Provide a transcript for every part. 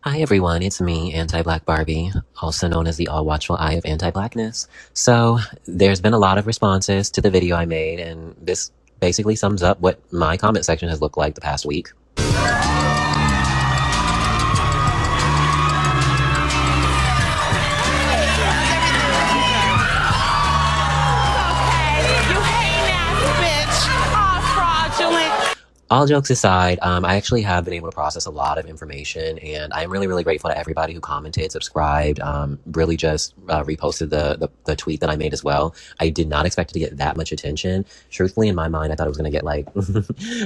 Hi everyone, it's me, Anti-Black Barbie, also known as the all-watchful eye of anti-blackness. So, there's been a lot of responses to the video I made, and this basically sums up what my comment section has looked like the past week. All jokes aside, I actually have been able to process a lot of information, and I'm really, really grateful to everybody who commented, subscribed, really just reposted the tweet that I made as well. I did not expect it to get that much attention. Truthfully, in my mind, I thought it was going to get like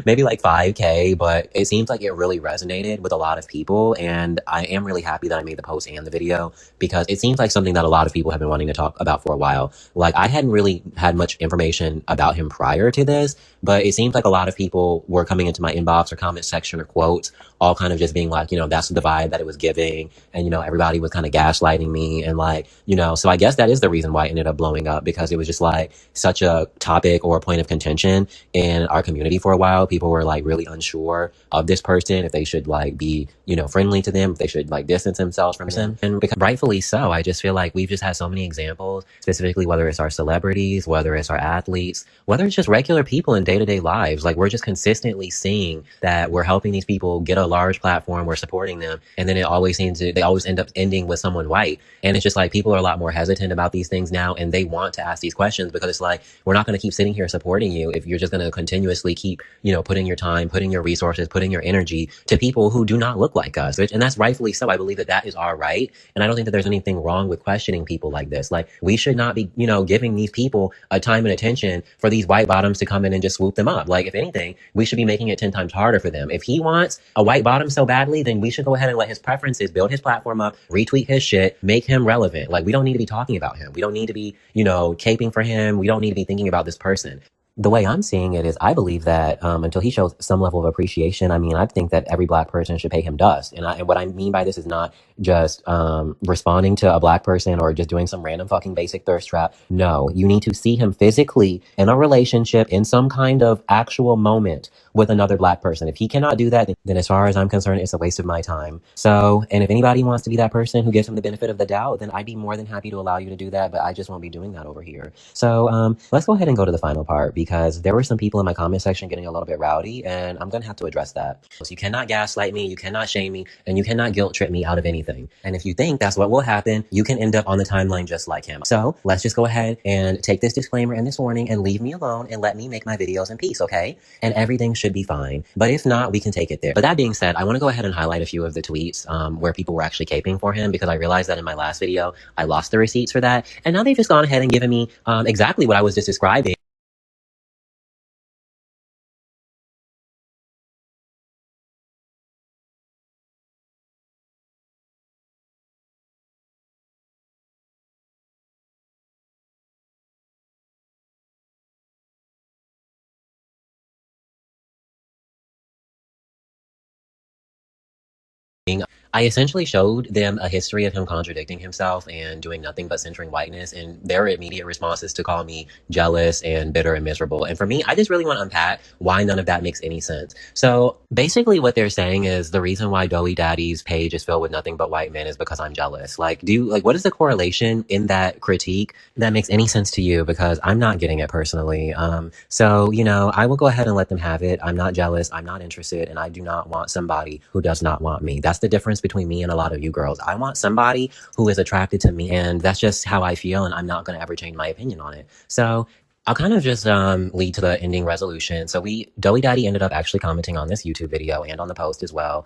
maybe like 5K, but it seems like it really resonated with a lot of people, and I am really happy that I made the post and the video because it seems like something that a lot of people have been wanting to talk about for a while. Like, I hadn't really had much information about him prior to this, but it seems like a lot of people were coming into my inbox or comment section or quotes, all kind of just being like, that's the vibe that it was giving. And, everybody was kind of gaslighting me. And like, so I guess that is the reason why it ended up blowing up, because it was just like such a topic or a point of contention in our community for a while. People were like really unsure of this person, if they should like be, friendly to them, if they should like distance themselves from them. And because rightfully so, I just feel like we've just had so many examples, specifically whether it's our celebrities, whether it's our athletes, whether it's just regular people in day-to-day lives. Like, we're just consistently seeing that we're helping these people get a large platform, we're supporting them, and then they always end up ending with someone white. And it's just like people are a lot more hesitant about these things now, and they want to ask these questions because it's like, we're not going to keep sitting here supporting you if you're just going to continuously keep, putting your time, putting your resources, putting your energy to people who do not look like us. And that's rightfully so. I believe that that is our right. And I don't think that there's anything wrong with questioning people like this. Like, we should not be, giving these people a time and attention for these white bottoms to come in and just swoop them up. Like, if anything, we should be making it 10 times harder for them. If he wants a white bottom so badly, then we should go ahead and let his preferences build his platform up, retweet his shit, make him relevant. Like, we don't need to be talking about him. We don't need to be, caping for him. We don't need to be thinking about this person. The way I'm seeing it is, I believe that until he shows some level of appreciation, I think that every black person should pay him dust. And what I mean by this is not just responding to a black person or just doing some random fucking basic thirst trap. No, you need to see him physically in a relationship, in some kind of actual moment with another black person. If he cannot do that, then as far as I'm concerned, it's a waste of my time. So, and if anybody wants to be that person who gives him the benefit of the doubt, then I'd be more than happy to allow you to do that, but I just won't be doing that over here. So let's go ahead and go to the final part, because there were some people in my comment section getting a little bit rowdy, and I'm going to have to address that. So you cannot gaslight me, you cannot shame me, and you cannot guilt trip me out of anything. And if you think that's what will happen, you can end up on the timeline just like him. So let's just go ahead and take this disclaimer and this warning and leave me alone and let me make my videos in peace, okay? And everything should be fine. But if not, we can take it there. But that being said, I want to go ahead and highlight a few of the tweets where people were actually caping for him, because I realized that in my last video, I lost the receipts for that. And now they've just gone ahead and given me exactly what I was just describing. I essentially showed them a history of him contradicting himself and doing nothing but centering whiteness, and their immediate response is to call me jealous and bitter and miserable. And for me, I just really want to unpack why none of that makes any sense. So basically what they're saying is the reason why Doughydaddy's page is filled with nothing but white men is because I'm jealous. Like, what is the correlation in that critique that makes any sense to you? Because I'm not getting it personally. So, I will go ahead and let them have it. I'm not jealous. I'm not interested. And I do not want somebody who does not want me. That's the difference between me and a lot of you girls. I want somebody who is attracted to me, and that's just how I feel, and I'm not going to ever change my opinion on it. So I'll kind of just lead to the ending resolution. So Doughydaddy ended up actually commenting on this YouTube video and on the post as well,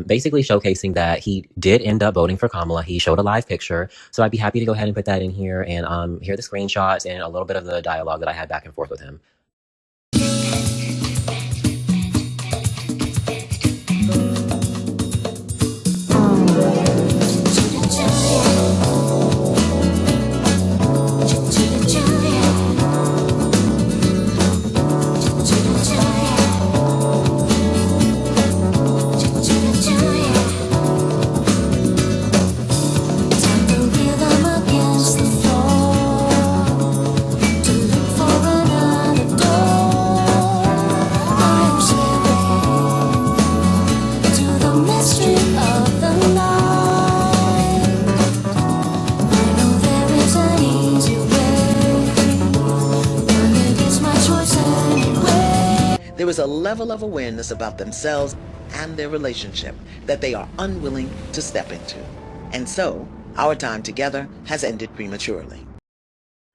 basically showcasing that he did end up voting for Kamala. He showed a live picture. So I'd be happy to go ahead and put that in here and hear the screenshots and a little bit of the dialogue that I had back and forth with him. there's a level of awareness about themselves and their relationship that they are unwilling to step into. And so, our time together has ended prematurely.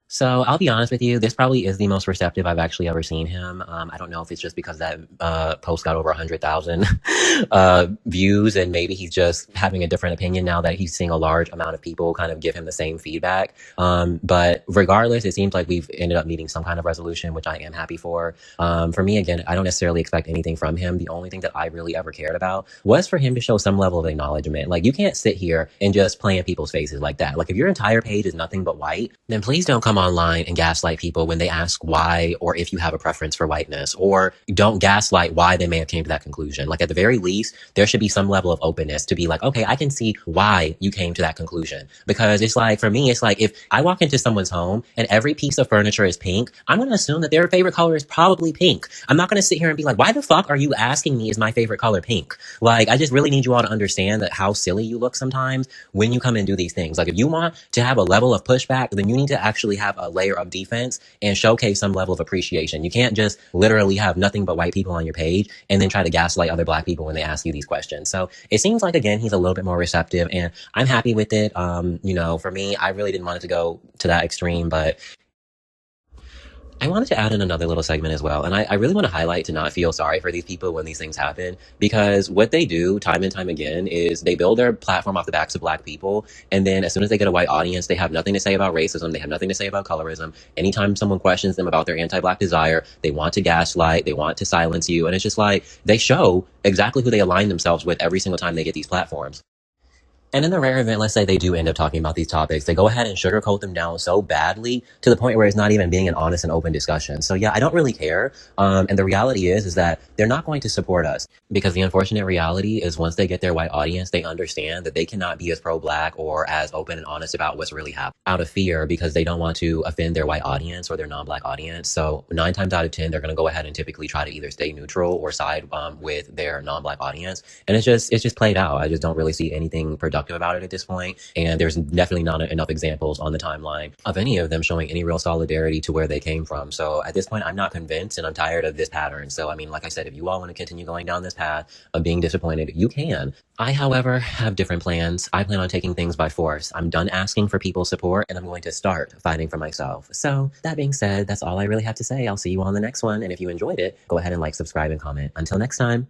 So I'll be honest with you, this probably is the most receptive I've actually ever seen him. I don't know if it's just because that post got over 100,000 views, and maybe he's just having a different opinion now that he's seeing a large amount of people kind of give him the same feedback. But regardless, it seems like we've ended up meeting some kind of resolution, which I am happy for. For me, again, I don't necessarily expect anything from him. The only thing that I really ever cared about was for him to show some level of acknowledgement. Like, you can't sit here and just play in people's faces like that. Like, if your entire page is nothing but white, then please don't come online and gaslight people when they ask why, or if you have a preference for whiteness, or don't gaslight why they may have came to that conclusion. Like, at the very least, there should be some level of openness to be like, okay, I can see why you came to that conclusion. Because it's like, for me, it's like, if I walk into someone's home and every piece of furniture is pink, I'm going to assume that their favorite color is probably pink. I'm not going to sit here and be like, why the fuck are you asking me is my favorite color pink? Like, I just really need you all to understand that how silly you look sometimes when you come and do these things. Like, if you want to have a level of pushback, then you need to actually have a layer of defense and showcase some level of appreciation. You can't just literally have nothing but white people on your page and then try to gaslight other black people when they ask you these questions. So it seems like, again, he's a little bit more receptive, and I'm happy with it. For me, I really didn't want it to go to that extreme, but I wanted to add in another little segment as well. And I really want to highlight to not feel sorry for these people when these things happen, because what they do time and time again is they build their platform off the backs of black people. And then as soon as they get a white audience, they have nothing to say about racism. They have nothing to say about colorism. Anytime someone questions them about their anti-black desire, they want to gaslight, they want to silence you. And it's just like, they show exactly who they align themselves with every single time they get these platforms. And in the rare event, let's say they do end up talking about these topics, they go ahead and sugarcoat them down so badly to the point where it's not even being an honest and open discussion. So yeah, I don't really care. And the reality is that they're not going to support us, because the unfortunate reality is once they get their white audience, they understand that they cannot be as pro-black or as open and honest about what's really happening out of fear, because they don't want to offend their white audience or their non-black audience. So 9 times out of 10, they're going to go ahead and typically try to either stay neutral or side with their non-black audience. And it's just played out. I just don't really see anything productive about it at this point, and there's definitely not enough examples on the timeline of any of them showing any real solidarity to where they came from. So at this point, I'm not convinced, and I'm tired of this pattern. So I mean, like I said, if you all want to continue going down this path of being disappointed, you can. I, however, have different plans. I plan on taking things by force. I'm done asking for people's support, and I'm going to start fighting for myself. So that being said, that's all I really have to say. I'll see you on the next one, and if you enjoyed it, go ahead and like, subscribe, and comment. Until next time.